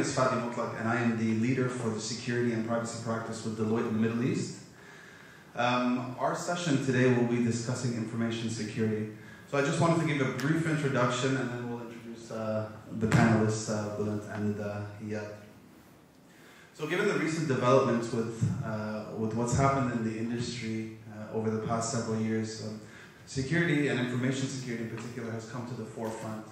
is Fadi Mutlaq, and I am the leader for the security and privacy practice with Deloitte in the Middle East. Our session today will be discussing information security. So I just wanted to give a brief introduction, and then we'll introduce the panelists, Bulent and Iyad. So given the recent developments with what's happened in the industry over the past several years, security and information security in particular has come to the forefront.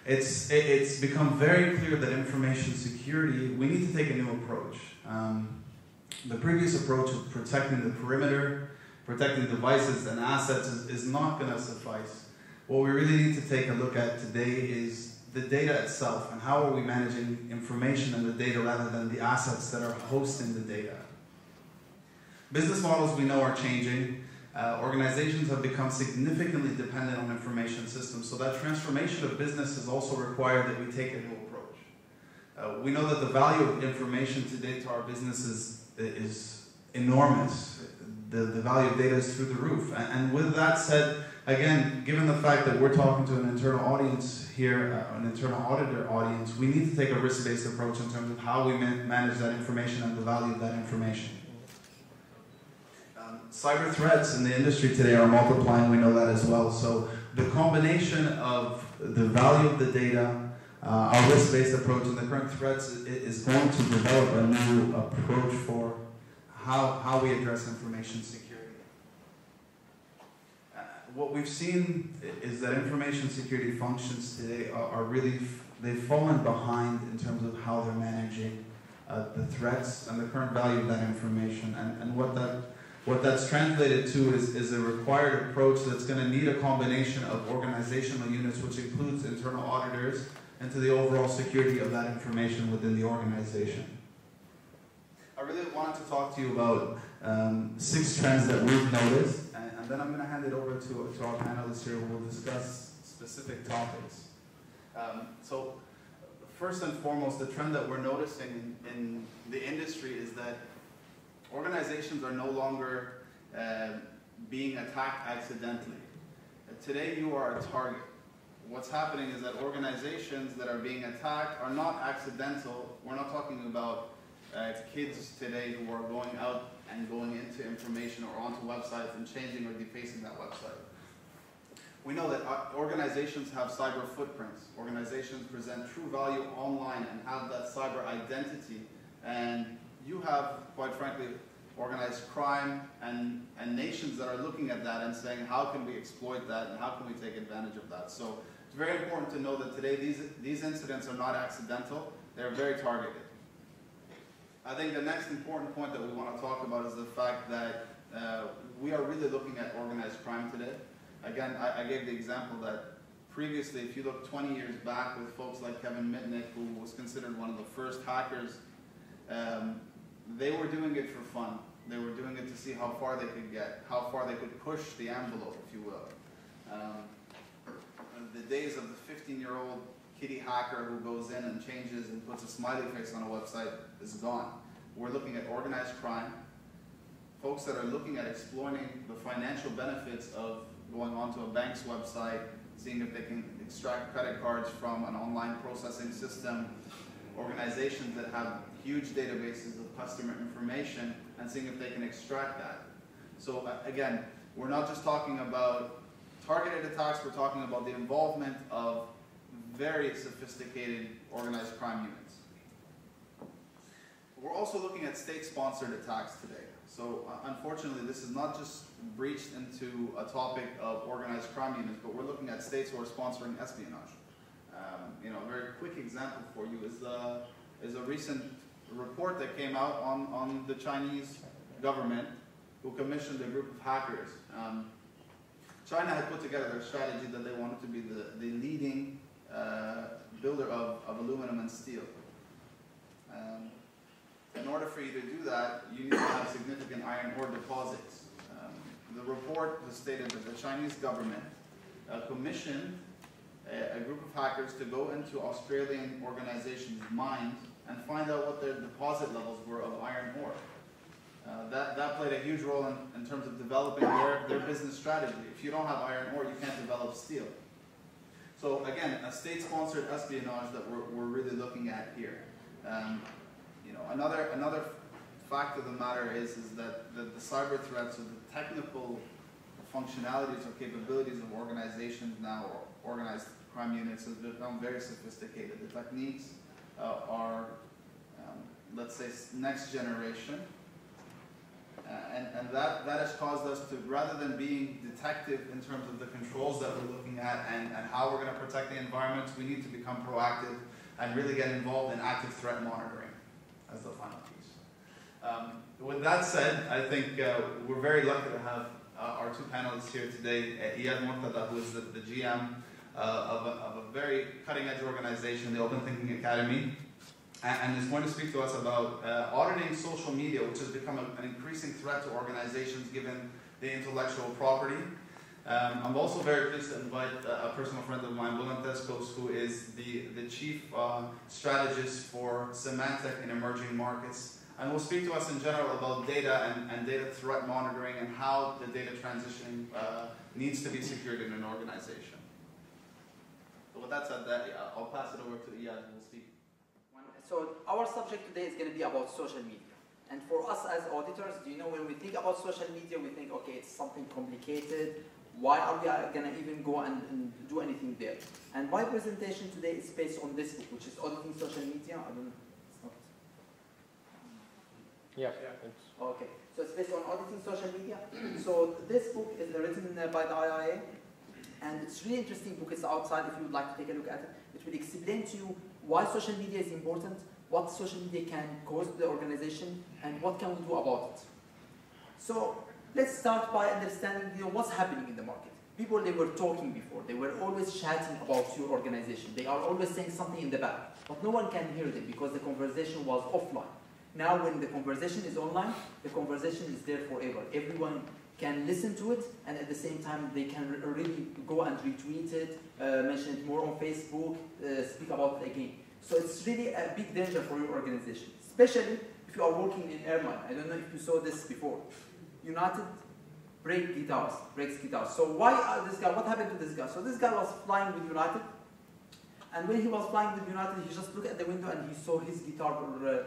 It's become very clear that information security, we need to take a new approach. The previous approach of protecting the perimeter, protecting devices and assets is not going to suffice. What we really need to take a look at today is the data itself and how are we managing information and the data rather than the assets that are hosting the data. Business models we know are changing. Organizations have become significantly dependent on information systems, so that transformation of business is also required that we take a new approach. We know that the value of information today to our business is enormous. The value of data is through the roof. And with that said, again, given the fact that we're talking to an internal audience here, an internal auditor audience, we need to take a risk-based approach in terms of how we manage that information and the value of that information. Cyber threats in the industry today are multiplying, we know that as well. So the combination of the value of the data, our risk-based approach, and the current threats is going to develop a new approach for how we address information security. What we've seen is that information security functions today are really, they've fallen behind in terms of how they're managing the threats and the current value of that information. And what that's translated to is a required approach that's going to need a combination of organizational units, which includes internal auditors, into the overall security of that information within the organization. I really wanted to talk to you about 6 trends that we've noticed, and then I'm going to hand it over to our panelists here who will discuss specific topics. So first and foremost, the trend that we're noticing in the industry is that organizations are no longer being attacked accidentally. Today you are a target. What's happening is that organizations that are being attacked are not accidental. We're not talking about kids today who are going out and going into information or onto websites and changing or defacing that website. We know that organizations have cyber footprints. Organizations present true value online and have that cyber identity. And you have, quite frankly, organized crime and nations that are looking at that and saying, how can we exploit that and how can we take advantage of that? So it's very important to know that today these incidents are not accidental, they're very targeted. I think the next important point that we want to talk about is the fact that we are really looking at organized crime today. Again, I gave the example that previously, if you look 20 years back with folks like Kevin Mitnick, who was considered one of the first hackers, they were doing it for fun. They were doing it to see how far they could get, how far they could push the envelope, if you will. The days of the 15-year-old kiddie hacker who goes in and changes and puts a smiley face on a website is gone. We're looking at organized crime, folks that are looking at exploiting the financial benefits of going onto a bank's website, seeing if they can extract credit cards from an online processing system, organizations that have huge databases of customer information and seeing if they can extract that. So again, we're not just talking about targeted attacks, we're talking about the involvement of very sophisticated organized crime units. We're also looking at state-sponsored attacks today. So unfortunately, this is not just breached into a topic of organized crime units, but we're looking at states who are sponsoring espionage. A very quick example for you is a recent report that came out on the Chinese government who commissioned a group of hackers. China had put together their strategy that they wanted to be the leading builder of aluminum and steel. In order for you to do that, you need to have significant iron ore deposits. The report has stated that the Chinese government commissioned a group of hackers to go into Australian organizations' mines and find out what their deposit levels were of iron ore. That played a huge role in terms of developing their business strategy. If you don't have iron ore, you can't develop steel. So again, a state-sponsored espionage that we're really looking at here. You know, another fact of the matter is that the cyber threats or the technical functionalities or capabilities of organizations now, or organized crime units, has become very sophisticated. The techniques are, let's say, next generation. And that has caused us to, rather than being detective in terms of the controls that we're looking at and how we're going to protect the environment, we need to become proactive and really get involved in active threat monitoring as the final piece. With that said, I think we're very lucky to have our two panelists here today. Iyad Murtada, who is the GM of a very cutting-edge organization, the Open Thinking Academy, and is going to speak to us about auditing social media, which has become an increasing threat to organizations given the intellectual property. I'm also very pleased to invite a personal friend of mine, Bulent Teskos, who is the chief strategist for Symantec in emerging markets, and will speak to us in general about data and data threat monitoring and how the data transitioning needs to be secured in an organization. So with that said, I'll pass it over to Iyad, who will speak. So our subject today is going to be about social media. And for us as auditors, do you know, when we think about social media, we think, okay, it's something complicated. Why are we going to even go and do anything there? And my presentation today is based on this book, which is Auditing Social Media. I don't know, it's not. Yeah. Okay, so it's based on auditing social media. So this book is written by the IIA, and it's a really interesting book. It's outside if you would like to take a look at it. It will explain to you why social media is important, what social media can cause the organization, and what can we do about it. So let's start by understanding, you know, what's happening in the market. People, they were talking before. They were always chatting about your organization. They are always saying something in the back, but no one can hear them because the conversation was offline. Now when the conversation is online, the conversation is there forever. Everyone can listen to it, and at the same time they can really go and retweet it, mention it more on Facebook, speak about it again. So it's really a big danger for your organization, especially if you are working in airline. I don't know if you saw this before. United breaks guitars. So why this guy? What happened to this guy? So this guy was flying with United, and when he was flying with United, he just looked at the window and he saw his guitar,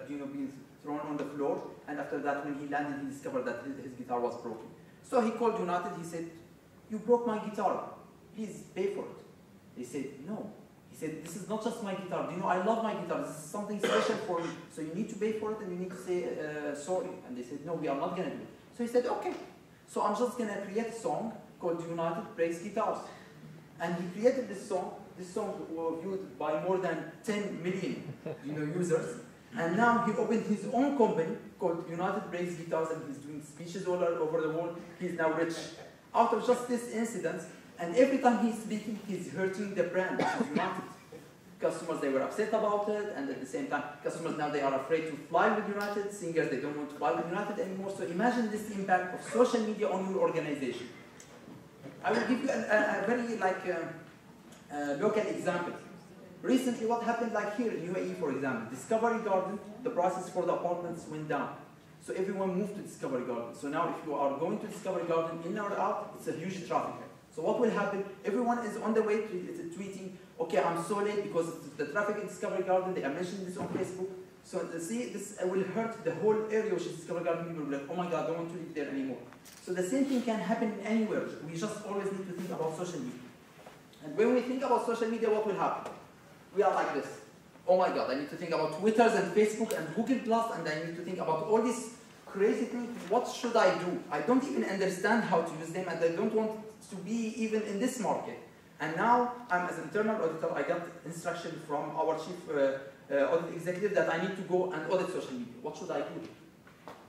being thrown on the floor. And after that, when he landed, he discovered that his guitar was broken. So he called United. He said, "You broke my guitar. Please pay for it." They said, "No." He said, "This is not just my guitar. Do you know, I love my guitar. This is something special for me. So you need to pay for it and you need to say sorry." And they said, "No, we are not going to do it." So he said, "Okay. So I'm just going to create a song called United Breaks Guitars." And he created this song. This song was viewed by more than 10 million users. And now he opened his own company called United Breaks Guitars, and he's doing speeches all over the world. He's now rich. Out of just this incident, and every time he's speaking, he's hurting the brand, which is United. Customers, they were upset about it, and at the same time, customers now, they are afraid to fly with United. Singers, they don't want to fly with United anymore. So imagine this impact of social media on your organization. I will give you a very local example. Recently, what happened, like here in UAE, for example, Discovery Garden, the prices for the apartments went down. So everyone moved to Discovery Garden. So now if you are going to Discovery Garden, in or out, it's a huge traffic. So what will happen? Everyone is on the way to tweeting, "Okay, I'm so late because the traffic in Discovery Garden, they are mentioning this on Facebook." So see, this will hurt the whole area, which is Discovery Garden. People will be like, "Oh my God, I don't want to live there anymore." So the same thing can happen anywhere. We just always need to think about social media. And when we think about social media, what will happen? We are like this. "Oh my God, I need to think about Twitters and Facebook and Google+, and I need to think about all these crazy things. What should I do? I don't even understand how to use them, and I don't want to be even in this market." And now, as an internal auditor, I got instruction from our chief audit executive that I need to go and audit social media. What should I do?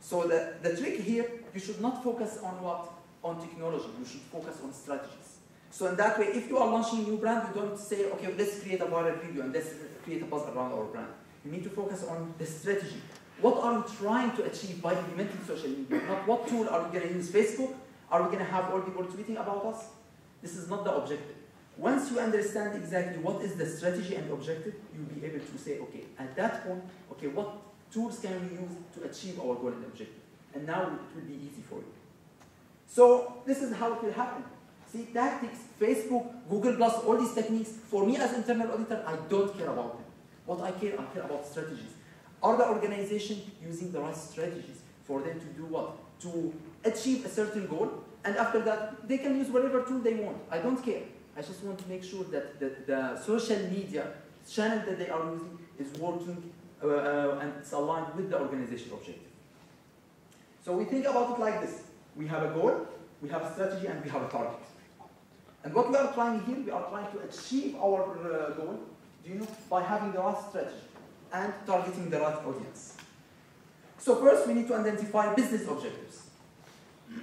So the trick here, you should not focus on what? On technology. You should focus on strategies. So in that way, if you are launching a new brand, you don't say, "Okay, let's create a viral video and let's create a buzz around our brand." You need to focus on the strategy. What are we trying to achieve by implementing social media? Not what tool are we going to use? Facebook? Are we going to have all people tweeting about us? This is not the objective. Once you understand exactly what is the strategy and objective, you'll be able to say, "Okay, at that point, okay, what tools can we use to achieve our goal and objective?" And now it will be easy for you. So this is how it will happen. See, tactics, Facebook, Google+, all these techniques, for me as internal auditor, I don't care about them. What I care about strategies. Are the organization using the right strategies for them to do what? To achieve a certain goal, and after that, they can use whatever tool they want. I don't care. I just want to make sure that the social media channel that they are using is working and it's aligned with the organizational objective. So we think about it like this. We have a goal, we have a strategy, and we have a target. And what we are trying here, we are trying to achieve our goal, by having the right strategy and targeting the right audience. So first, we need to identify business objectives.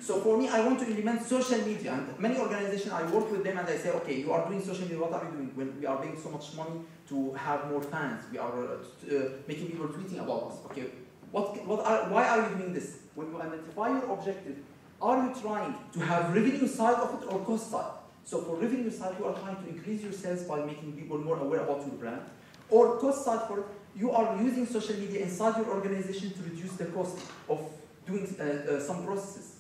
So for me, I want to implement social media, and many organizations, I work with them and I say, okay, you are doing social media, what are you doing? When we are paying so much money to have more fans, we are making people tweeting about us. Okay, why are you doing this? When you identify your objective, are you trying to have revenue side of it or cost side? So for revenue side, you are trying to increase your sales by making people more aware about your brand. Or cost side for it, you are using social media inside your organization to reduce the cost of doing some processes.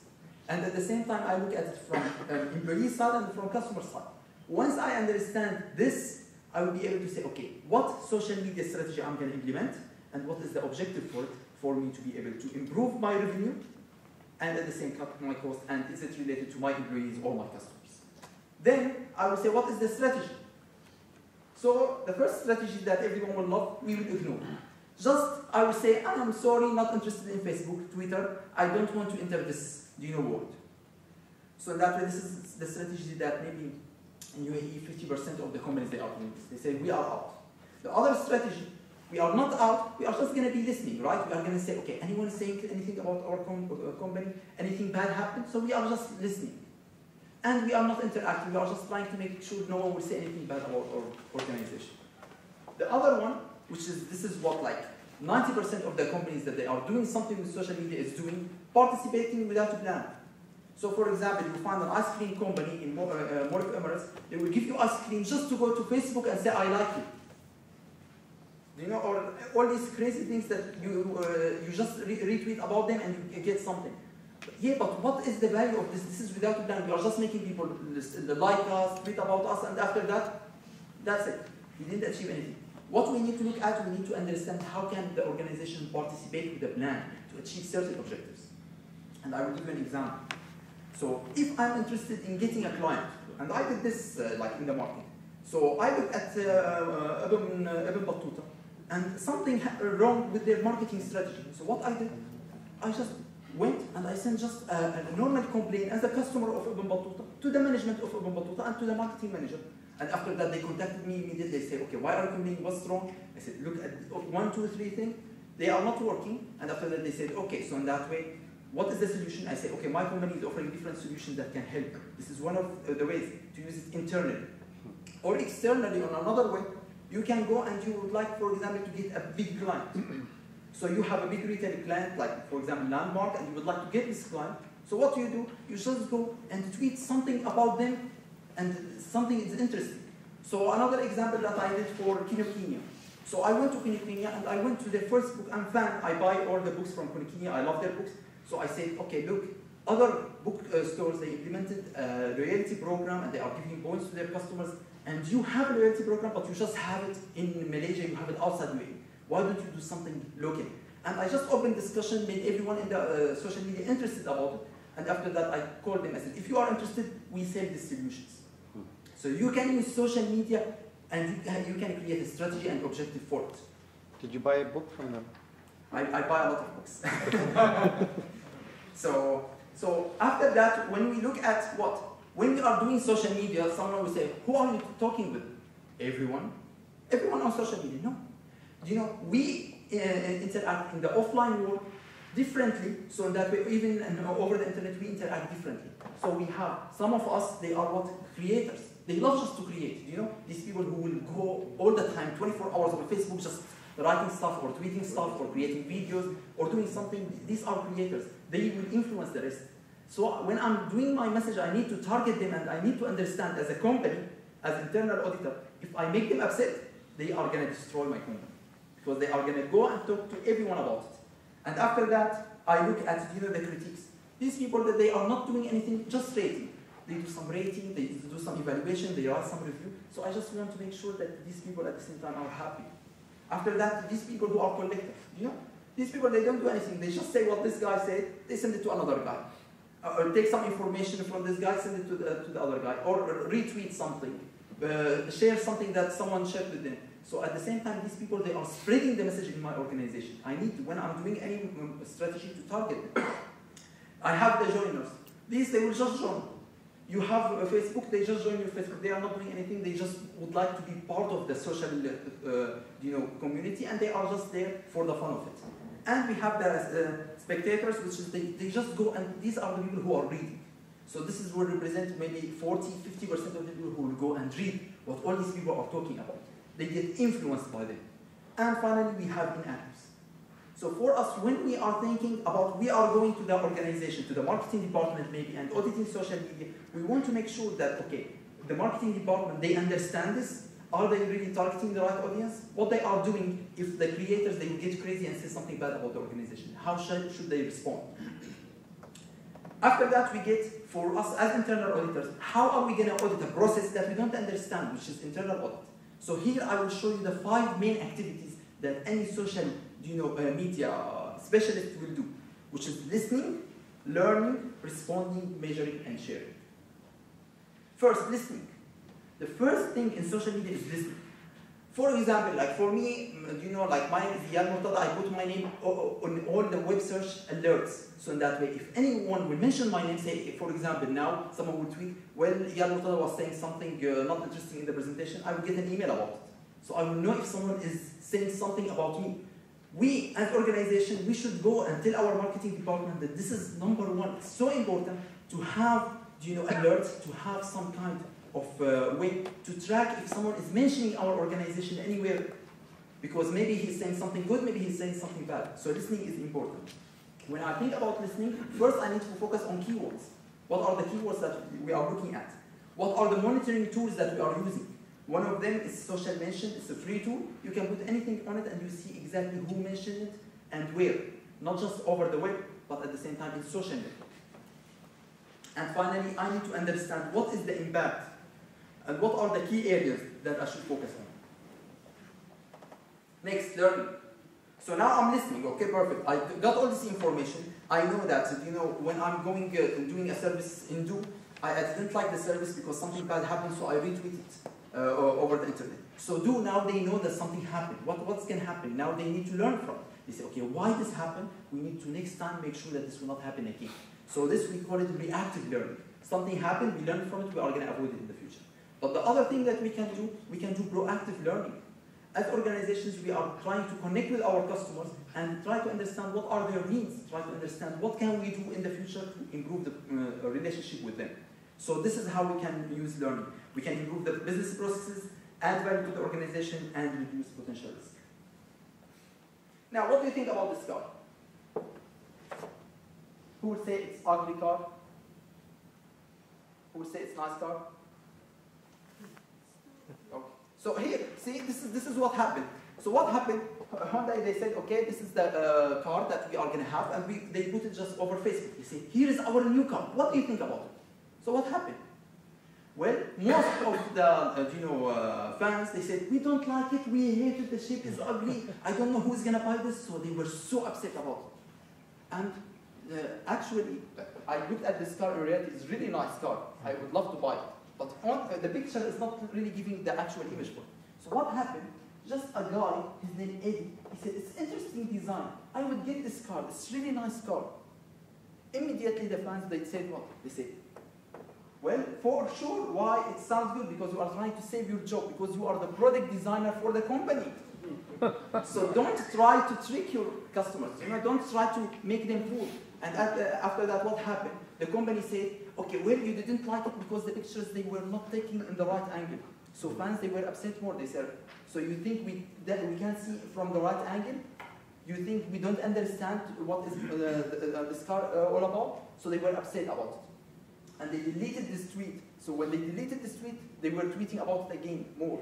And at the same time, I look at it from employee side and from customer side. Once I understand this, I will be able to say, okay, what social media strategy I'm going to implement, and what is the objective for it, for me to be able to improve my revenue, and at the same time cut my cost, and is it related to my employees or my customers? Then I will say, what is the strategy? So the first strategy that everyone will love, we will ignore. Just, I will say, I'm sorry, not interested in Facebook, Twitter, I don't want to enter this world. So that way, this is the strategy that maybe in UAE, 50% of the companies, they are doing this. They say, we are out. The other strategy, we are not out, we are just going to be listening, right? We are going to say, okay, anyone saying anything about our company, anything bad happened, so we are just listening. And we are not interacting, we are just trying to make sure no one will say anything bad about our organization. The other one, this is what like 90% of the companies that they are doing something with social media is doing, participating without a plan. So for example, you find an ice cream company in Mall of Emirates, they will give you ice cream just to go to Facebook and say, I like you. Or all these crazy things that you just retweet about them and you get something. Yeah, but what is the value of this? This is without a plan. We are just making people like us, tweet about us, and after that, that's it. We didn't achieve anything. What we need to look at, we need to understand how can the organization participate with the plan to achieve certain objectives. And I will give you an example. So if I'm interested in getting a client, and I did this like in the market. So I looked at Ibn Battuta, and something wrong with their marketing strategy. So what I did, I just went and I sent just a normal complaint as a customer of Ibn Battuta to the management of Ibn Battuta and to the marketing manager. And after that, they contacted me immediately. They say, okay, why are you complaining? What's wrong? I said, look at 1, 2, 3 things. They are not working. And after that, they said, okay, so in that way, what is the solution? I say, okay, my company is offering different solutions that can help. This is one of the ways to use it internally. Or externally, on another way, you can go and you would like, for example, to get a big client. So you have a big retail client, like, for example, Landmark, and you would like to get this client. So what do? You just go and tweet something about them, and something is interesting. So another example that I did for Kinokuniya. So I went to Kinokuniya and I went to their first book. I'm a fan. I buy all the books from Kinokuniya. I love their books. So I said, okay, look, other book stores, they implemented a loyalty program and they are giving points to their customers. And you have a loyalty program, but you just have it in Malaysia, you have it outside UAE. Why don't you do something local? And I just opened discussion, made everyone in the social media interested about it. And after that, I called them. I said, if you are interested, we sell distributions. So you can use social media and you can create a strategy and objective for it. Did you buy a book from them? I buy a lot of books. So after that, when we look at when we are doing social media, someone will say, who are you talking with? Everyone. Everyone on social media. No. We interact in the offline world differently, so in that way, even over the internet, we interact differently. So we have, some of us, they are creators. They love just to create, these people who will go all the time, 24 hours on Facebook, just writing stuff or tweeting stuff or creating videos or doing something. These are creators. They will influence the rest. So when I'm doing my message, I need to target them and I need to understand as a company, as internal auditor, if I make them upset, they are going to destroy my company. Because they are going to go and talk to everyone about it. And after that, I look at the critiques. These people that they are not doing anything, just rating. They do some rating, they do some evaluation, they write some review. So I just want to make sure that these people at the same time are happy. After that, these people who are collectors, You know, these people, they don't do anything. They just say what this guy said, they send it to another guy. Or take some information from this guy, send it to the other guy. Or retweet something, share something that someone shared with them. So at the same time, these people, they are spreading the message in my organization. I need to, when I'm doing any strategy, to target them. I have the joiners. These, they will just join. You have a Facebook, they just join your Facebook. They are not doing anything. They just would like to be part of the social, community, and they are just there for the fun of it. And we have the spectators, which is they just go, and these are the people who are reading. So this is what represent maybe 40, 50% of the people who will go and read what all these people are talking about. They get influenced by them. And finally, we have inactives. So for us, when we are thinking about, we are going to the organization, to the marketing department maybe, and auditing social media, we want to make sure that, okay, the marketing department, they understand this. Are they really targeting the right audience? What they are doing, if the creators, they get crazy and say something bad about the organization, how should they respond? After that, we get, for us as internal auditors, how are we going to audit a process that we don't understand, which is internal audit? So here I will show you the 5 main activities that any social media specialist will do, which is listening, learning, responding, measuring, and sharing. First, listening. The first thing in social media is listening. For example, like for me, like my name is Iyad Murtada, I put my name on all the web search alerts. So in that way, if anyone will mention my name, say, for example, now someone will tweet, well, Iyad Murtada was saying something not interesting in the presentation, I will get an email about it. So I will know if someone is saying something about me. We, as an organization, we should go and tell our marketing department that this is number one. It's so important to have, alerts, to have some kind of way to track if someone is mentioning our organization anywhere. Because maybe he's saying something good, maybe he's saying something bad. So listening is important. When I think about listening, first I need to focus on keywords. What are the keywords that we are looking at? What are the monitoring tools that we are using? One of them is social mention. It's a free tool. You can put anything on it and you see exactly who mentioned it and where. Not just over the web, but at the same time in social media. And finally, I need to understand what is the impact and what are the key areas that I should focus on. Next, learning. So now I'm listening, okay, perfect. I got all this information. I know that, when I'm going doing a service in Do, I didn't like the service because something bad happened, so I retweet it over the internet. So Do, now they know that something happened. What's going to happen? Now they need to learn from it. They say, okay, why this happened? We need to next time make sure that this will not happen again. So this, we call it reactive learning. Something happened, we learn from it, we are going to avoid it in the future. But the other thing that we can do proactive learning. As organizations, we are trying to connect with our customers and try to understand what are their needs, try to understand what can we do in the future to improve the relationship with them. So this is how we can use learning. We can improve the business processes, add value to the organization, and reduce potential risk. Now, what do you think about this car? Who would say it's ugly car? Who would say it's nice car? Okay. So here, see, this is what happened. So what happened? Honda, they said, okay, this is the car that we are going to have, and they put it just over Facebook. They say, here is our new car. What do you think about it? So what happened? Well, most of the fans, they said, we don't like it, we hate it, the shape is ugly, I don't know who's going to buy this. So they were so upset about it. And actually, I looked at this car in reality, it's a really nice car. I would love to buy it. But on the picture is not really giving the actual image for it. So what happened? Just a guy, his name Eddie, he said, it's interesting design. I would get this car, it's a really nice car. Immediately the fans, they said what? They said, well, for sure, why? It sounds good because you are trying to save your job, because you are the product designer for the company. So don't try to trick your customers. Don't try to make them fool. And after that, what happened? The company said, okay, well, you didn't like it because the pictures, they were not taken in the right angle. So fans, they were upset more. They said, so you think we can't see from the right angle? You think we don't understand what is this car all about? So they were upset about it. And they deleted this tweet. So when they deleted this tweet, they were tweeting about it again more.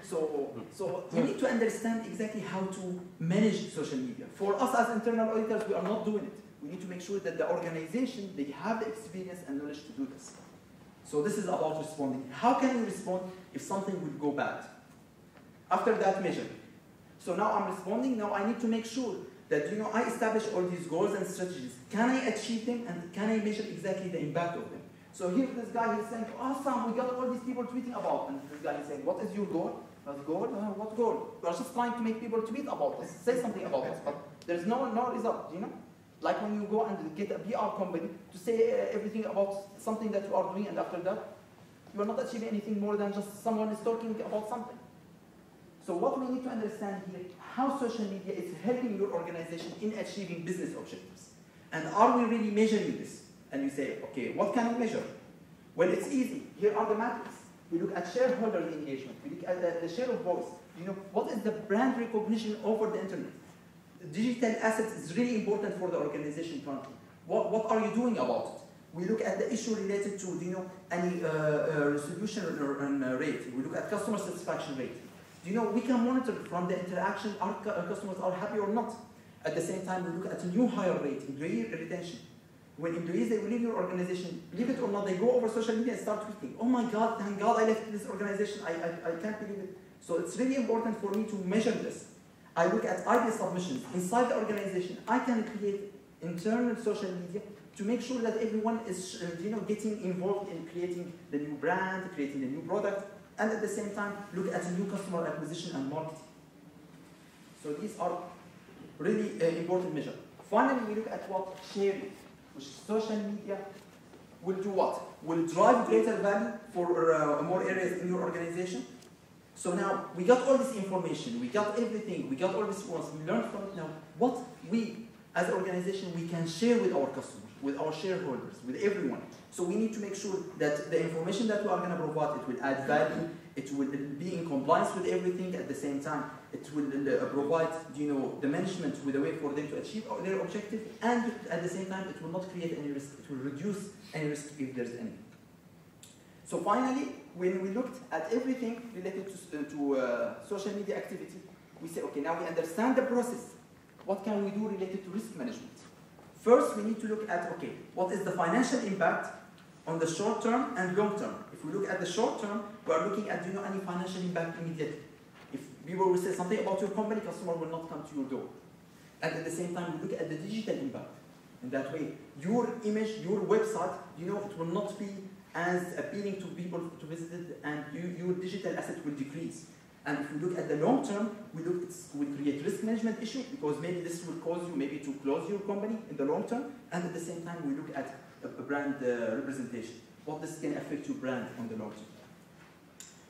So you need to understand exactly how to manage social media. For us as internal auditors, we are not doing it. We need to make sure that the organization, they have the experience and knowledge to do this. So this is about responding. How can you respond if something will go bad? After that, measure. So now I'm responding. Now I need to make sure that, you know, I establish all these goals and strategies. Can I achieve them, and can I measure exactly the impact of them? So here this guy is saying, awesome, we got all these people tweeting about, and this guy is saying, what is your goal? What goal? What goal? We are just trying to make people tweet about us, say something about us, but there's no result, you know? Like when you go and get a PR company to say everything about something that you are doing, and after that, you are not achieving anything more than just someone is talking about something. So what we need to understand here, how social media is helping your organization in achieving business objectives. And are we really measuring this? And you say, okay, what can we measure? Well, it's easy. Here are the metrics. We look at shareholder engagement. We look at the share of voice. You know, what is the brand recognition over the internet? Digital assets is really important for the organization currently. What are you doing about it? We look at the issue related to, you know, any resolution rate. We look at customer satisfaction rate. You know, we can monitor from the interaction, our customers are happy or not. At the same time, we look at a new hire rate, employee retention. When employees, they will leave your organization, believe it or not, they go over social media and start tweeting, oh my God, thank God I left this organization, I can't believe it. So it's really important for me to measure this. I look at idea submissions inside the organization. I can create internal social media to make sure that everyone is you know, getting involved in creating the new brand, creating the new product, and at the same time, look at new customer acquisition and marketing. So these are really important measures. Finally, we look at what? Sharing, which social media will do what? Will drive greater value for more areas in your organization. So now, we got all this information, we got everything, we got all this once, we learned from it now. What we, as an organization, we can share with our customers, with our shareholders, with everyone. So we need to make sure that the information that we are going to provide, it will add value, it will be in compliance with everything at the same time. It will provide, you know, the management with a way for them to achieve their objective, and at the same time, it will not create any risk. It will reduce any risk if there's any. So finally, when we looked at everything related to social media activity, we say, okay, now we understand the process. What can we do related to risk management? First, we need to look at, okay, what is the financial impact on the short term and long term? If we look at the short term, we are looking at, you know, any financial impact immediately. If people will say something about your company, customer will not come to your door. And at the same time, we look at the digital impact. In that way, your image, your website, you know, it will not be as appealing to people to visit it, and your digital asset will decrease. And if we look at the long term, we create risk management issue, because maybe this will cause you maybe to close your company in the long term, and at the same time, we look at a brand representation. What this can affect your brand on the long term.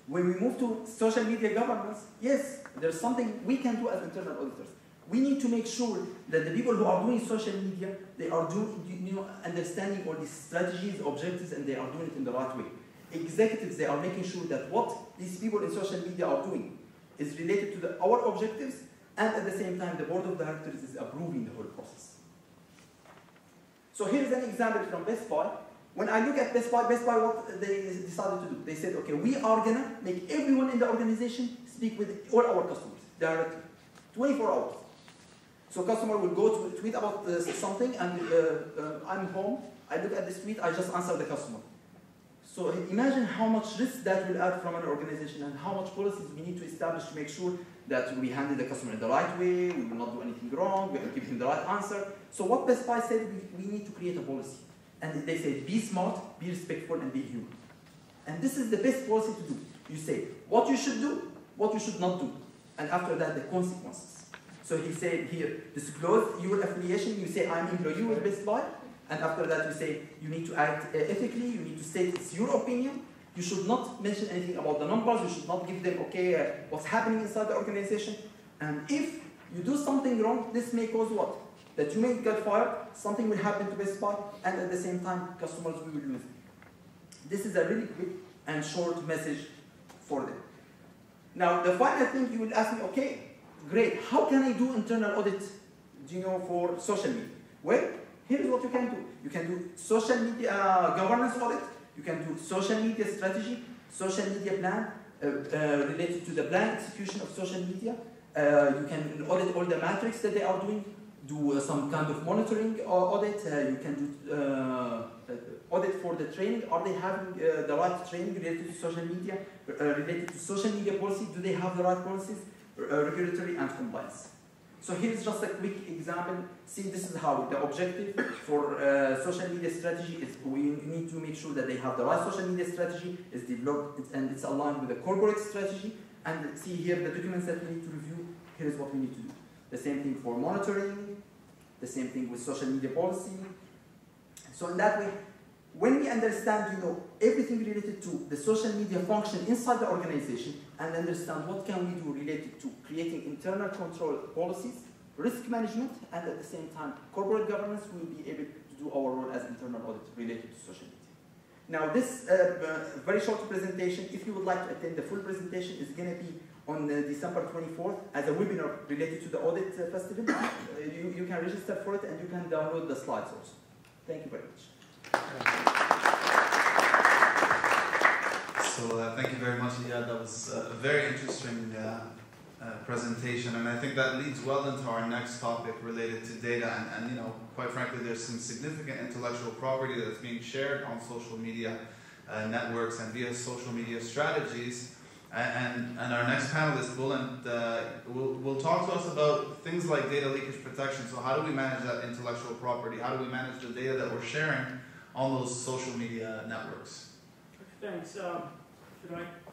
When we move to social media governance, yes, there's something we can do as internal auditors. We need to make sure that the people who are doing social media, they are doing, you know, understanding all these strategies, objectives, and they are doing it in the right way. Executives, they are making sure that what these people in social media are doing is related to our objectives, and at the same time, the board of directors is approving the whole process. So here's an example from Best Buy. When I look at Best Buy, what they decided to do? They said, okay, we are gonna make everyone in the organization speak with all our customers directly, 24 hours. So customer will go to tweet about something, and I'm home, I look at this tweet, I just answer the customer. So imagine how much risk that will add from an organization, and how much policies we need to establish to make sure that we handle the customer in the right way, we will not do anything wrong, we will give him the right answer. So what Best Buy said, we need to create a policy. And they say, be smart, be respectful, and be human. And this is the best policy to do. You say what you should do, what you should not do. And after that, the consequences. So he said here, disclose your affiliation. You say, I'm employee with Best Buy. And after that, you say, you need to act ethically. You need to state it's your opinion. You should not mention anything about the numbers. You should not give them, okay, what's happening inside the organization. And if you do something wrong, this may cause what? That you may get fired, something will happen to Best Buy, and at the same time, customers will lose. This is a really quick and short message for them. Now, the final thing you will ask me, okay, great, how can I do internal audit, you know, for social media? Well, here's what you can do. You can do social media governance audit, you can do social media strategy, social media plan, related to the plan execution of social media. You can audit all the metrics that they are doing, do some kind of monitoring audit. You can do audit for the training. Are they having the right training related to social media, related to social media policy? Do they have the right policies, regulatory and compliance? So here's just a quick example. See, this is how the objective for social media strategy is. We need to make sure that they have the right social media strategy, is developed, and it's aligned with the corporate strategy. And see here the documents that we need to review. Here's what we need to do. The same thing for monitoring. The same thing with social media policy. So in that way, when we understand, everything related to the social media function inside the organization, and understand what can we do related to creating internal control policies, risk management, and at the same time, corporate governance, we will be able to do our role as internal audit related to social media. Now, this very short presentation, if you would like to attend the full presentation, is going to be on December 24th as a webinar related to the Audit Festival. You can register for it, and you can download the slides also. Thank you very much. So thank you very much, Iyad. That was a very interesting presentation, and I think that leads well into our next topic related to data. And quite frankly, there's some significant intellectual property that's being shared on social media networks and via social media strategies. And our next panelist will talk to us about things like data leakage protection. So how do we manage that intellectual property? How do we manage the data that we're sharing on those social media networks? Thanks.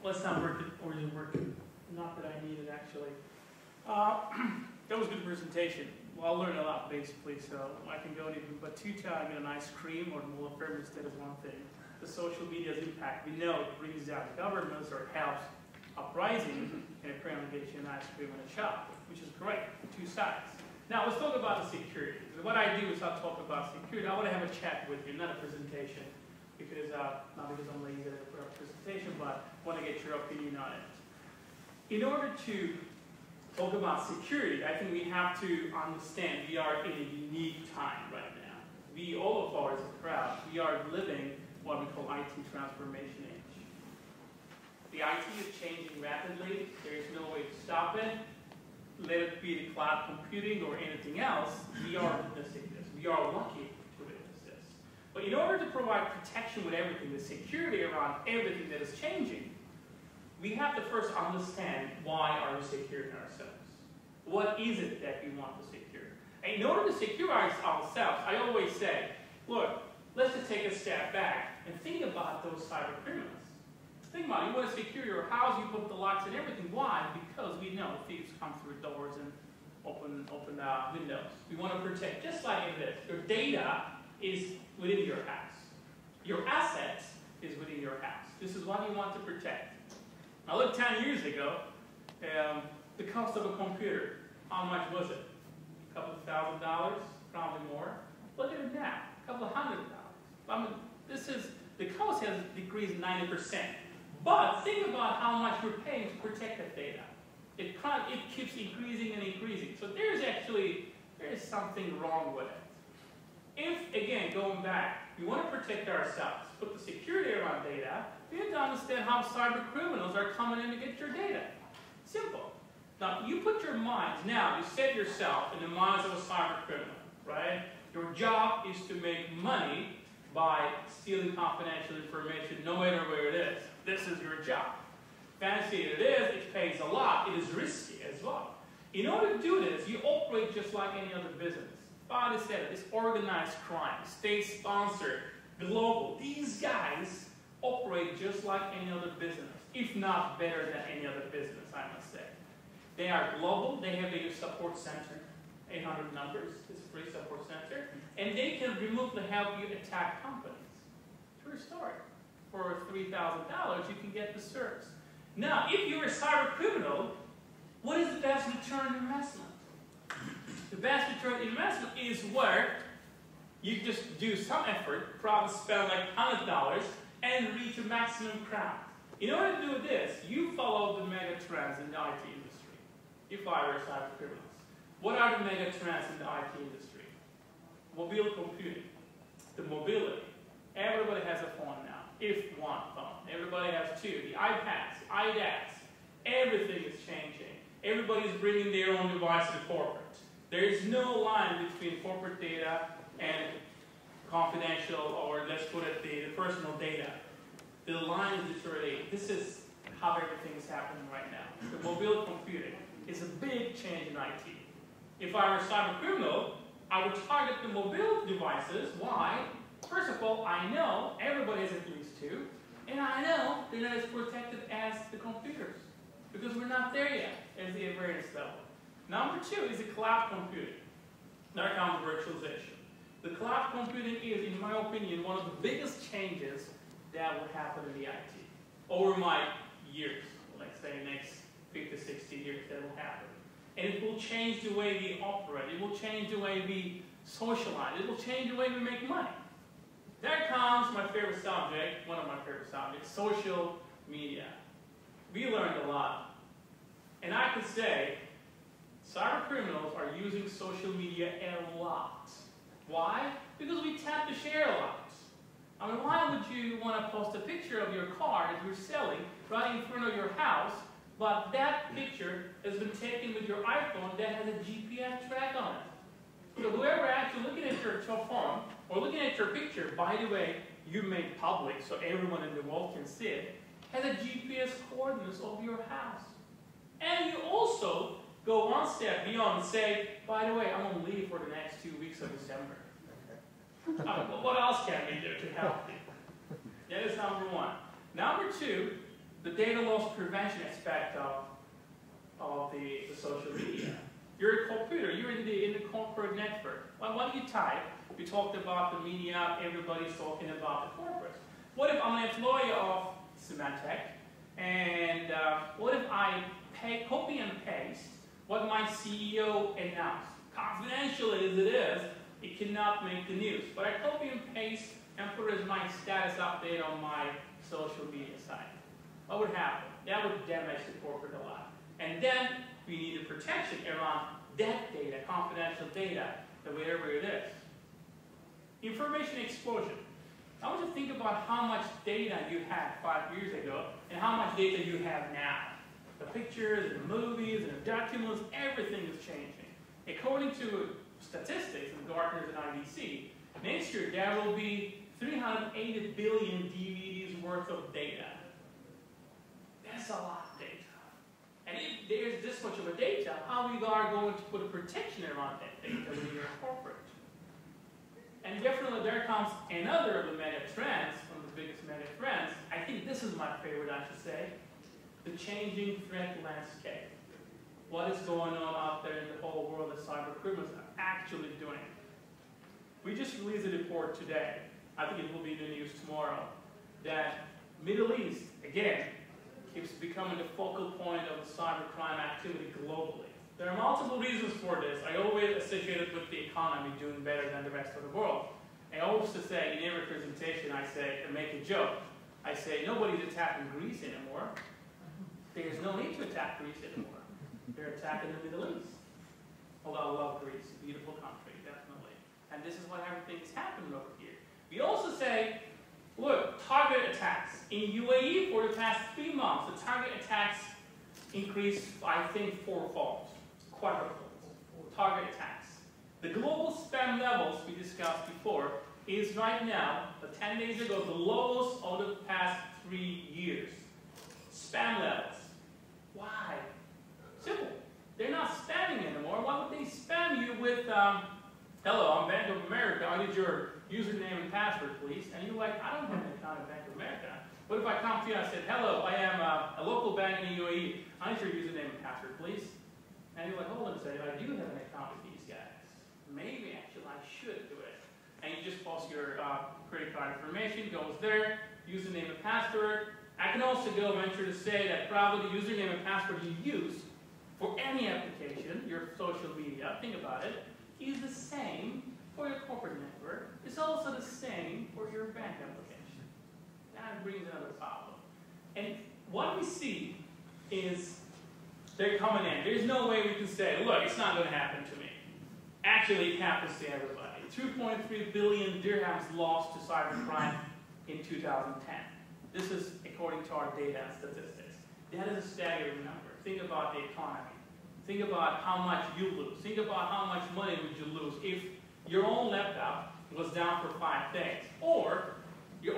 Let's not work it, or is it working? Not that I need it, actually. That was a good presentation. Well, I learned a lot, basically, so I can go to Batuta and get an ice cream or Mullah Fair instead is one thing. The social media's impact, we know it brings down governments or helps uprising, and apparently gets you an ice cream in a shop, which is great, two sides. Now, let's talk about the security. What I do is I'll talk about security. I want to have a chat with you, not a presentation, because not because I'm lazy at a presentation, but I want to get your opinion on it. In order to talk about security, I think we have to understand we are in a unique time right now. We, all of us as a crowd, we are living what we call IT transformation age. The IT is changing rapidly. There is no way to stop it. Let it be the cloud computing or anything else, we are witnessing this. We are lucky to witness this. But in order to provide protection with everything, the security around everything that is changing, we have to first understand why are we securing ourselves. What is it that we want to secure? And in order to secure ourselves, I always say, look, let's just take a step back and think about those cyber criminals. Think about it. You want to secure your house, you put the locks and everything. Why? Because we know thieves come through doors and open windows. We want to protect, just like in this. Your data is within your house. Your assets is within your house. This is what you want to protect. Now look, 10 years ago, the cost of a computer, how much was it? A couple of $1,000s, probably more. Look at it now, a couple of $100. I mean, the cost has decreased 90%. But think about how much we're paying to protect that data. It keeps increasing and increasing. So there is something wrong with it. If, again, going back, we want to protect ourselves, put the security around data, we have to understand how cyber criminals are coming in to get your data. Simple. Now, you put your minds, now you set yourself in the minds of a cyber criminal, right? Your job is to make money by stealing confidential information, no matter where it is. This is your job. Fancy it is, it pays a lot, it is risky as well. In order to do this, you operate just like any other business. Father said it, it's organized crime, state-sponsored, global. These guys operate just like any other business, if not better than any other business, I must say. They are global, they have a support center, 800 numbers, it's a free support center, and they can remotely help you attack companies. True story. For $3,000, you can get the service. Now, if you're a cyber criminal, what is the best return on investment? The best return on investment is where you just do some effort, probably spend like $100, and reach a maximum crowd. In order to do this, you follow the mega trends in the IT industry. If I were cyber criminals. What are the mega trends in the IT industry? Mobile computing, the mobility. Everybody has a phone now, if one phone. Everybody has two. The iPads, iDads, everything is changing. Everybody's bringing their own device to corporate. There is no line between corporate data and confidential, or let's put it, the personal data. The line is literally, this is how everything is happening right now. The mobile computing is a big change in IT. If I were a cyber criminal, I would target the mobile devices. Why? First of all, I know everybody has at least two, and I know they're not as protected as the computers, because we're not there yet as the awareness level. Number two is the cloud computing. There comes virtualization. The cloud computing is, in my opinion, one of the biggest changes that will happen in the IT. Over my years, let's say next 50, 60 years, that will happen. And it will change the way we operate. It will change the way we socialize. It will change the way we make money. There comes my favorite subject, one of my favorite subjects, social media. We learned a lot. And I could say, cyber criminals are using social media a lot. Why? Because we tend to share a lot. I mean, why would you want to post a picture of your car that you're selling right in front of your house, but that picture has been taken with your iPhone that has a GPS track on it? So whoever actually looking at your phone or looking at your picture, by the way, you made public so everyone in the world can see it, has a GPS coordinates of your house. And you also go one step beyond and say, by the way, I'm on leave for the next 2 weeks of December. What else can we do to help you? That is number one. Number two, the data loss prevention aspect of the social media. You're a computer, you're in the corporate network. Well, what do you type? We talked about the media, everybody's talking about the corporates. What if I'm an employee of Symantec, and what if I copy and paste what my CEO announced? Confidential as it is, it cannot make the news. But I copy and paste and put it as my status update on my social media site. What would happen? That would damage the corporate a lot. And then we need a protection around that data, confidential data, wherever it is. Information explosion. I want you to think about how much data you had 5 years ago and how much data you have now. The pictures and the movies and the documents, everything is changing. According to statistics in Gartner's and IDC, next year there will be 380 billion DVDs worth of data. That's a lot of data. And if there's this much of a data, how we are going to put a protection around that data when you're corporate? And definitely there comes another of the mega trends, one of the biggest mega trends. I think this is my favorite, I should say. The changing threat landscape. What is going on out there in the whole world that cyber criminals are actually doing? We just released a report today, I think it will be in the news tomorrow, that Middle East, again, keeps becoming the focal point of the cybercrime activity globally. There are multiple reasons for this. I always associate it with the economy doing better than the rest of the world. I always say in every presentation, I make a joke. I say, nobody's attacking Greece anymore. There's no need to attack Greece anymore. They're attacking the Middle East. Although I love Greece, beautiful country, definitely. And this is what everything is happening over here. We also say, look, target attacks. In UAE, for the past 3 months, the target attacks increased, I think, 4-fold, quadrupled. Target attacks. The global spam levels we discussed before is right now, 10 days ago, the lowest of the past 3 years. Spam levels. Why? Simple. They're not spamming anymore. Why would they spam you with, hello, I'm Bank of America, I need your username and password, please. And you're like, I don't have an account at Bank of America. What if I come to you and I said, hello, I am a local bank in the UAE, I need your username and password, please. And you're like, hold on a second, I do have an account with these guys. Maybe actually I should do it. And you just post your credit card information, goes there, username and password. I can also go venture to say that probably the username and password you use for any application, your social media, think about it, is the same for your corporate network. It's also the same for your bank application. That brings another problem. And what we see is they're coming in. There's no way we can say, look, it's not going to happen to me. Actually, it happens to everybody. 2.3 billion dirhams lost to cybercrime in 2010. This is according to our data and statistics. That is a staggering number. Think about the economy. Think about how much you lose. Think about how much money would you lose if your own laptop was down for 5 days. Or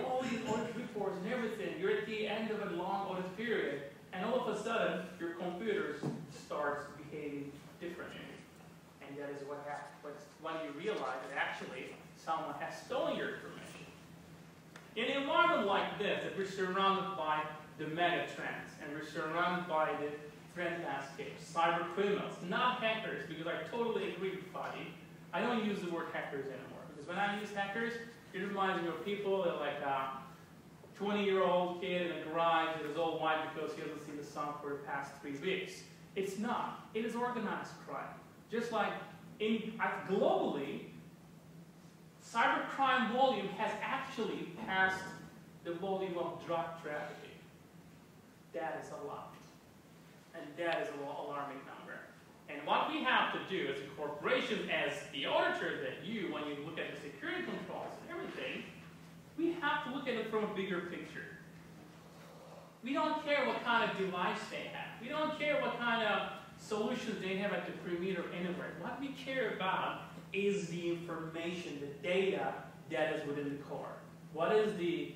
all these audit reports and everything, you're at the end of a long audit period, and all of a sudden, your computer starts behaving differently. And that is what happens when you realize that actually someone has stolen your information. In an environment like this, that we're surrounded by the mega trends, and we're surrounded by the trend landscape, cyber criminals, not hackers, because I totally agree with Fadi. I don't use the word hackers anymore, because when I use hackers, it reminds me of people that like a 20-year-old kid in a garage that is all white because he hasn't seen the sun for the past 3 weeks. It's not. It is organized crime. Just like globally, cybercrime volume has actually passed the volume of drug trafficking. That is a lot. And that is an alarming number. And what we have to do as a corporation, as the auditor that when you look at the security controls and everything, we have to look at it from a bigger picture. We don't care what kind of device they have. We don't care what kind of solutions they have at the perimeter anywhere. What we care about is the information, the data that is within the core. What is the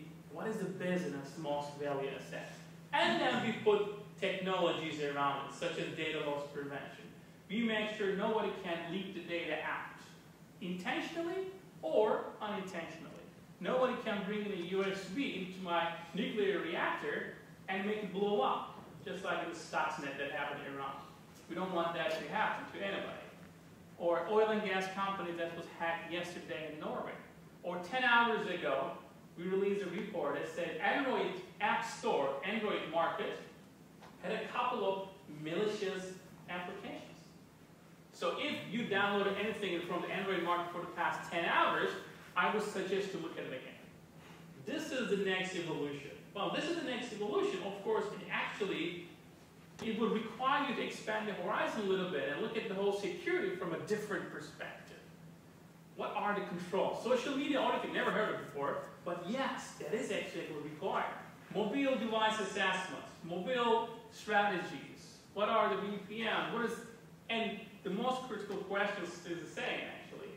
business most valuable asset? And then we put technologies around it, such as data loss prevention. We make sure nobody can leak the data out, intentionally or unintentionally. Nobody can bring in a USB into my nuclear reactor and make it blow up, just like in the Stuxnet that happened in Iran. We don't want that to happen to anybody. Or oil and gas company that was hacked yesterday in Norway. Or 10 hours ago, we released a report that said Android App Store, Android market, had a couple of malicious applications. So if you downloaded anything from the Android market for the past 10 hours, I would suggest to look at it again. This is the next evolution. Well, this is the next evolution. Of course, it would require you to expand the horizon a little bit and look at the whole security from a different perspective. What are the controls? Social media auditing, never heard of it before, but yes, that is actually what we require. Mobile device assessments, mobile strategies. What are the VPN? And the most critical question is the same, actually.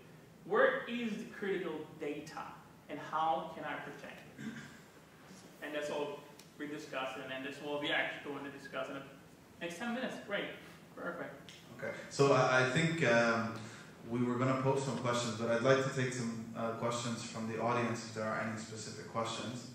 Where is the critical data, and how can I protect it? And that's all we're discussing, and that's what we're actually going to discuss in the next 10 minutes. Great. Perfect. Okay. So I think we were going to post some questions, but I'd like to take some questions from the audience if there are any specific questions.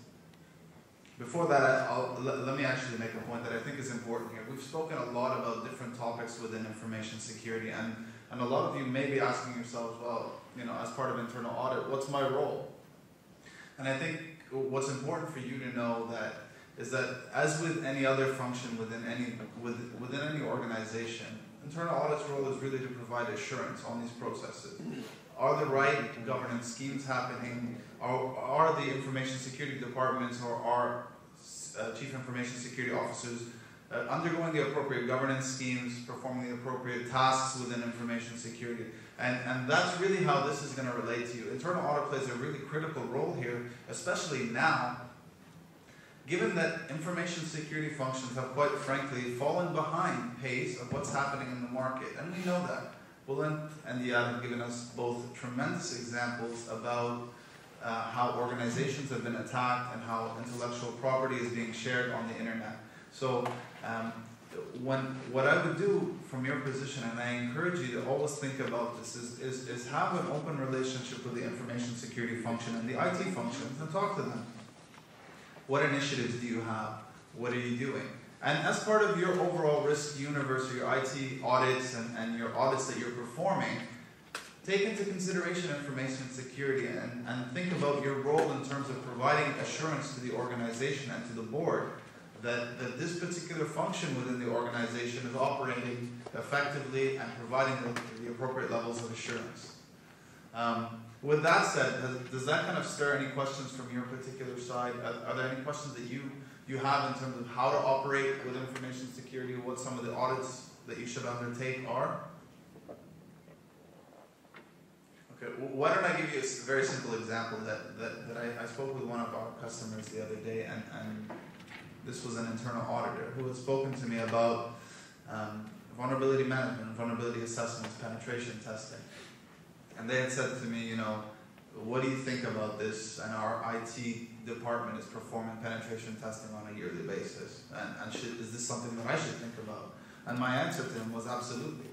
Before that, let me actually make a point that I think is important here. We've spoken a lot about different topics within information security, and a lot of you may be asking yourselves, well, as part of internal audit, what's my role? And I think what's important for you to know is that as with any other function within any organization, internal audit's role is really to provide assurance on these processes. Are the right governance schemes happening? Are the information security departments or our chief information security officers undergoing the appropriate governance schemes, performing the appropriate tasks within information security? And that's really how this is going to relate to you. Internal audit plays a really critical role here, especially now, given that information security functions have quite frankly fallen behind pace of what's happening in the market. And we know that. Bulent and Diab have given us both tremendous examples about how organizations have been attacked and how intellectual property is being shared on the internet. So what I would do from your position, and I encourage you to always think about this, is have an open relationship with the information security function and the IT functions and talk to them. What initiatives do you have? What are you doing? And as part of your overall risk universe, or your IT audits and your audits that you're performing, take into consideration information security and think about your role in terms of providing assurance to the organization and to the board that this particular function within the organization is operating effectively and providing the appropriate levels of assurance. With that said, does that kind of stir any questions from your particular side? Are there any questions that you have in terms of how to operate with information security, what some of the audits that you should undertake are? Okay, why don't I give you a very simple example that I spoke with one of our customers the other day, and this was an internal auditor who had spoken to me about vulnerability management, vulnerability assessments, penetration testing. And they had said to me, what do you think about this? And our IT department is performing penetration testing on a yearly basis. And is this something that I should think about? And my answer to him was absolutely.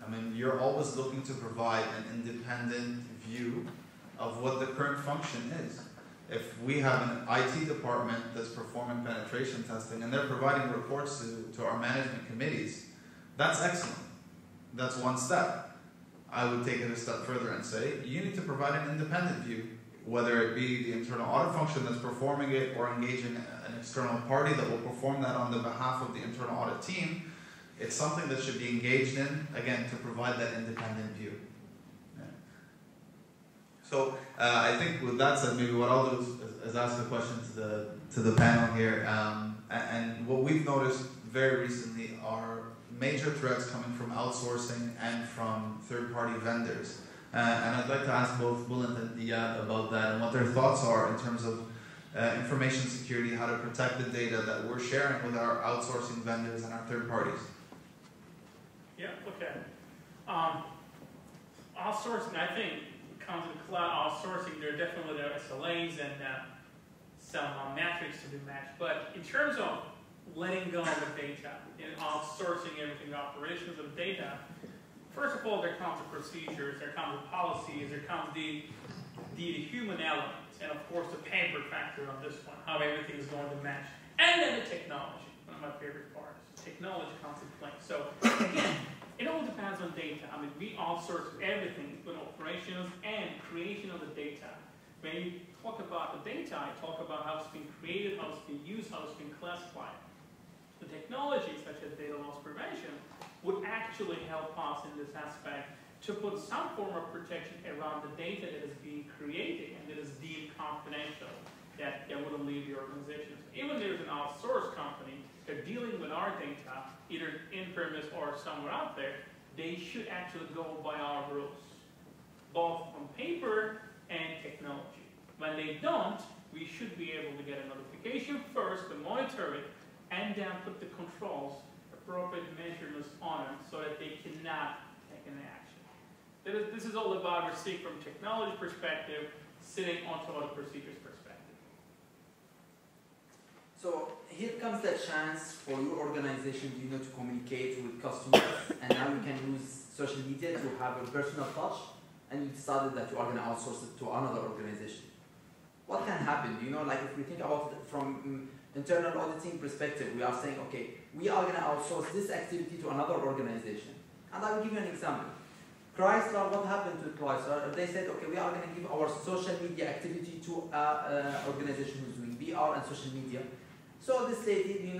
I mean, you're always looking to provide an independent view of what the current function is. If we have an IT department that's performing penetration testing and they're providing reports to our management committees, that's excellent. That's one step. I would take it a step further and say, you need to provide an independent view, whether it be the internal audit function that's performing it or engaging an external party that will perform that on the behalf of the internal audit team. It's something that should be engaged in, again, to provide that independent view. Yeah. So I think with that said, maybe what I'll do is ask a question to the panel here. And what we've noticed very recently are major threats coming from outsourcing and from third-party vendors. And I'd like to ask both Bulent and Iyad about that and what their thoughts are in terms of information security, how to protect the data that we're sharing with our outsourcing vendors and our third parties. Yeah, okay. Outsourcing, I think, comes in cloud outsourcing. There are definitely SLAs and some metrics to be matched. But in terms of letting go of the data and outsourcing everything, operations of data, first of all, there comes the procedures, there comes the policies, there comes the human element, and of course the paper factor on this one, how everything is going to match. And then the technology, one of my favorite parts. Technology comes into play. So again, it all depends on data. I mean, we outsource everything, including operations and creation of the data. When you talk about the data, I talk about how it's being created, how it's being used, how it's being classified. The technology, such as data loss prevention, would actually help us in this aspect to put some form of protection around the data that is being created and that is deemed confidential, that wouldn't leave the organization. So even there's an outsourced company, they're dealing with our data, either in-premise or somewhere out there, they should actually go by our rules, both on paper and technology. When they don't, we should be able to get a notification first to monitor it, and then put the controls, appropriate measurements on it so that they cannot take any action. This is all about receiving from technology perspective, sitting onto other procedures perspective. So here comes the chance for your organization, to communicate with customers, and now you can use social media to have a personal touch, and you decided that you are going to outsource it to another organization. What can happen? Like if we think about it from internal auditing perspective, we are saying, okay, we are going to outsource this activity to another organization. And I will give you an example. Chrysler, what happened to Chrysler? They said, okay, we are going to give our social media activity to an organization who's doing VR and social media. So this lady,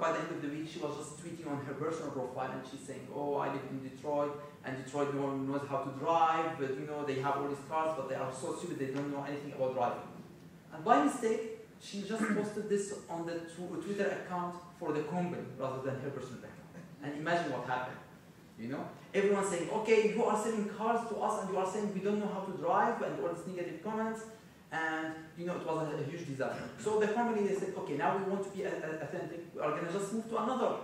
by the end of the week, she was just tweeting on her personal profile, and she's saying, oh, I live in Detroit, and Detroit no one knows how to drive, but they have all these cars, but they are so stupid, they don't know anything about driving. And by mistake, she just posted this on the Twitter account for the company rather than her personal account. And imagine what happened. Everyone's saying, okay, you are selling cars to us and you are saying we don't know how to drive, and all these negative comments. And it was a huge disaster. So the company, they said, okay, now we want to be authentic. We are going to just move to another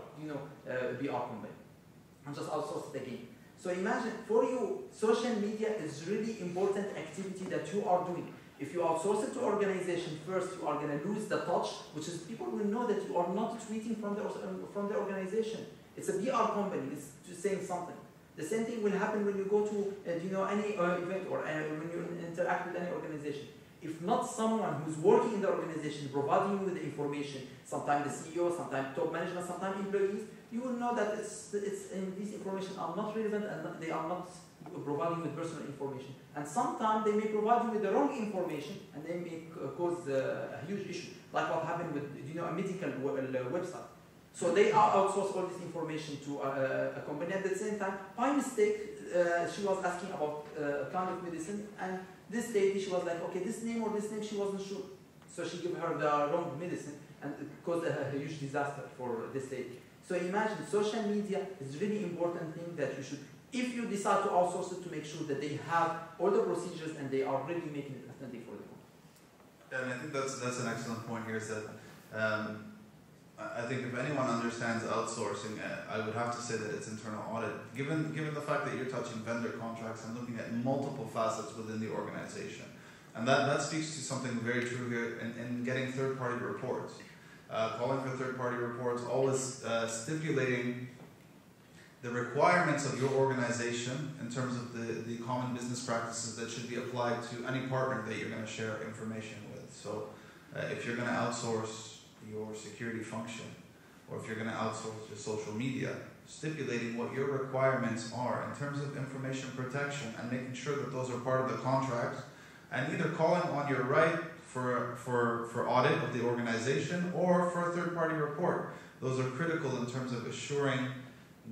VR company and just outsource it again. So imagine, for you, social media is really important activity that you are doing. If you outsource it to organization first, you are going to lose the touch, which is people will know that you are not tweeting from the organization. It's a VR company. It's just saying something. The same thing will happen when you go to any event or when you interact with any organization. If not someone who's working in the organization providing you with the information, sometimes the CEO, sometimes top management, sometimes employees, you will know that these information are not relevant and they are not providing you with personal information. And sometimes they may provide you with the wrong information and they may cause a huge issue, like what happened with a medical website. So they outsource all this information to a company. At the same time, by mistake, she was asking about a kind of medicine, and this lady, she was like, okay, this name or this name, she wasn't sure. So she gave her the wrong medicine, and it caused a huge disaster for this lady. So imagine, social media is really important thing that you should, if you decide to outsource it, to make sure that they have all the procedures and they are really making it authentic for the company. Yeah, and I think that's an excellent point here, is that I think if anyone understands outsourcing, I would have to say that it's internal audit. Given the fact that you're touching vendor contracts and looking at multiple facets within the organization. And that speaks to something very true here in getting third-party reports. Calling for third-party reports, always stipulating the requirements of your organization in terms of the common business practices that should be applied to any partner that you're going to share information with. So if you're going to outsource your security function, or if you're going to outsource your social media, stipulating what your requirements are in terms of information protection and making sure that those are part of the contract, and either calling on your right for audit of the organization or for a third-party report. Those are critical in terms of assuring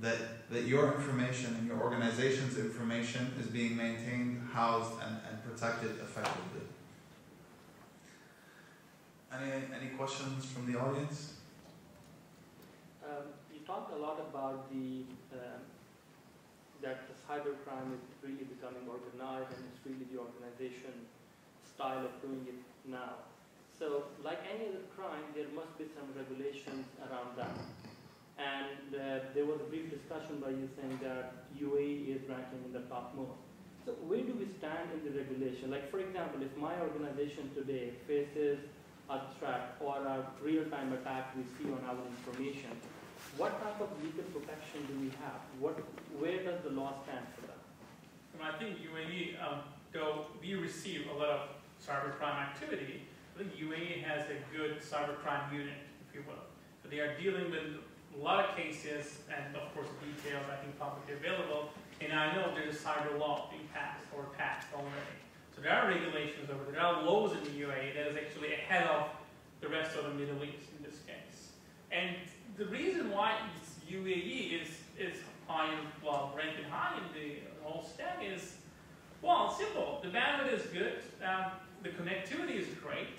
that your information and your organization's information is being maintained, housed, and protected effectively. Any questions from the audience? You talked a lot about that the cybercrime is really becoming organized, and it's really the organization style of doing it now. So, like any other crime, there must be some regulations around that. And there was a brief discussion by you saying that UAE is ranking in the top most. So, where do we stand in the regulation? Like, for example, if my organization today faces a threat or a real-time attack we see on our information, what type of legal protection do we have? Where does the law stand for that? I think UAE, though we receive a lot of cybercrime activity, I think UAE has a good cybercrime unit, if you will. So they are dealing with a lot of cases, and of course details I think publicly available. And I know there's a cyber law being passed already. So there are regulations over there. There are laws in the UAE that is actually ahead of the rest of the Middle East in this case. And the reason why UAE is high, well, ranking high in the whole stack is, well, simple. The bandwidth is good. The connectivity is great.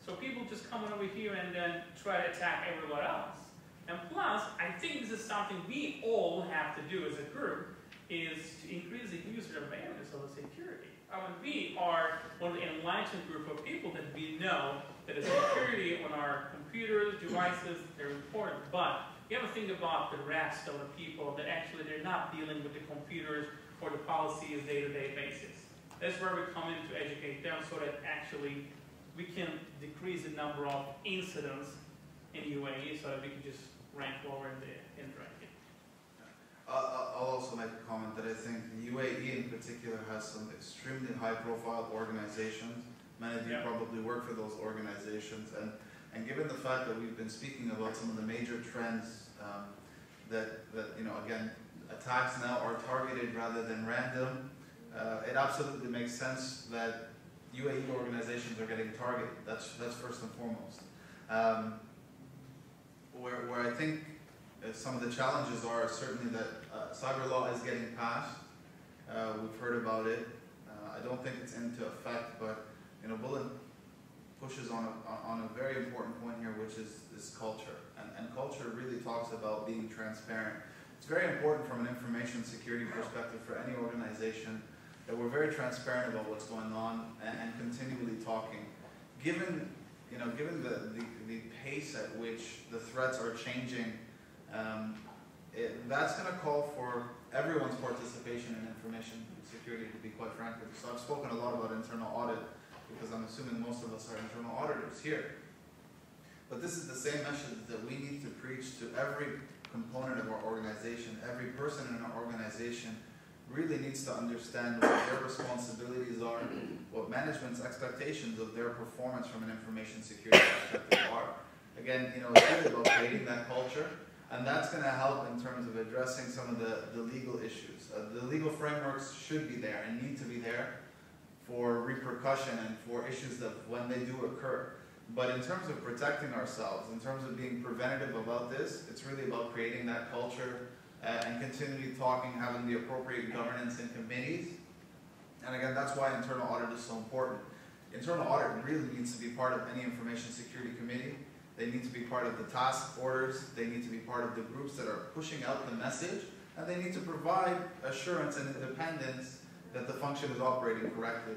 So people just come over here and then try to attack everyone else. And plus, I think this is something we all have to do as a group, is to increase the user awareness of the security. I mean, we are one of the enlightened group of people that we know that the security on our computers, devices, they're important. But you have to think about the rest of the people that actually they're not dealing with the computers or the policies day-to-day basis. That's where we come in to educate them so that actually we can decrease the number of incidents in UAE so that we can just rank lower in the ranking. I'll also make a comment that I think the UAE in particular has some extremely high-profile organizations. Many of you probably work for those organizations, and given the fact that we've been speaking about some of the major trends that you know, again, attacks now are targeted rather than random, it absolutely makes sense that UAE organizations are getting targeted. That's first and foremost. Where I think some of the challenges are certainly that cyber law is getting passed. We've heard about it. I don't think it's into effect, but you know, Bullet pushes on a very important point here, which is this culture. And culture really talks about being transparent. It's very important from an information security perspective for any organization that we're very transparent about what's going on and continually talking. Given the pace at which the threats are changing, that's going to call for everyone's participation in information security, to be quite frank with you. So I've spoken a lot about internal audit because I'm assuming most of us are internal auditors here. But this is the same message that we need to preach to every component of our organization. Every person in our organization really needs to understand what their responsibilities are, what management's expectations of their performance from an information security perspective are. Again, you know, it's really about creating that culture, and that's going to help in terms of addressing some of the legal issues. The legal frameworks should be there and need to be there for repercussion and for issues that when they do occur. But in terms of protecting ourselves, in terms of being preventative about this, it's really about creating that culture and continually talking, having the appropriate governance in committees. And again, that's why internal audit is so important. Internal audit really needs to be part of any information security committee. They need to be part of the task orders. They need to be part of the groups that are pushing out the message. And they need to provide assurance and independence that the function is operating correctly.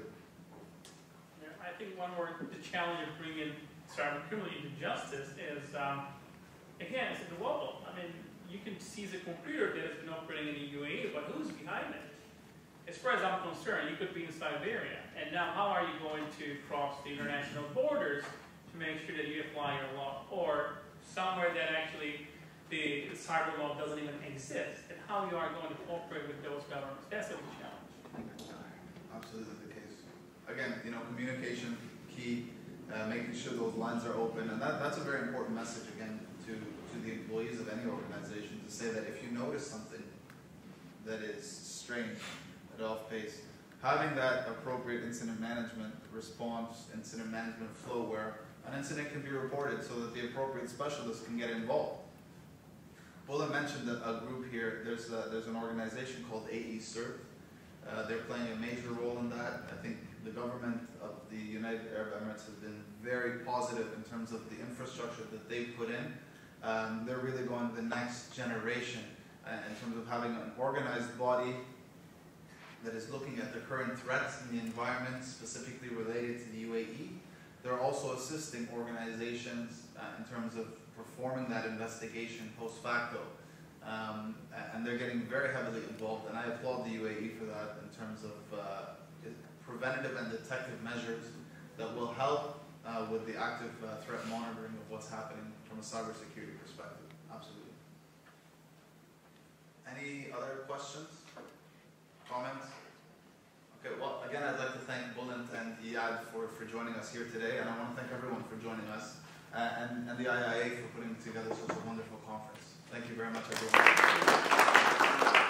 Yeah, I think one more, the challenge of bringing cybercriminal into justice is, again, it's global. I mean, you can seize a computer that has been operating in the UAE, but who's behind it? As far as I'm concerned, you could be in Siberia. And now how are you going to cross the international borders to make sure that you apply your law? Or somewhere that actually the cyber law doesn't even exist, and how you are going to cooperate with those governments. That's a big challenge. Absolutely the case. Again, you know, communication key, making sure those lines are open, and that's a very important message again to the employees of any organization, to say that if you notice something that is strange, that off pace, having that appropriate incident management response, incident management flow where an incident can be reported so that the appropriate specialist can get involved. Bullen mentioned a group here. There's an organization called AE-CERT. They're playing a major role in that. I think the government of the United Arab Emirates has been very positive in terms of the infrastructure that they've put in. They're really going to the next generation in terms of having an organized body that is looking at the current threats in the environment, specifically related to the UAE. They're also assisting organizations in terms of performing that investigation post facto. And they're getting very heavily involved, and I applaud the UAE for that in terms of preventative and detective measures that will help with the active threat monitoring of what's happening from a cybersecurity perspective. Absolutely. Any other questions? Comments? Okay, well, again, I'd like to thank Bullen and Iyad for joining us here today, and I want to thank everyone for joining us, and the IIA for putting together such a wonderful conference. Thank you very much, everyone.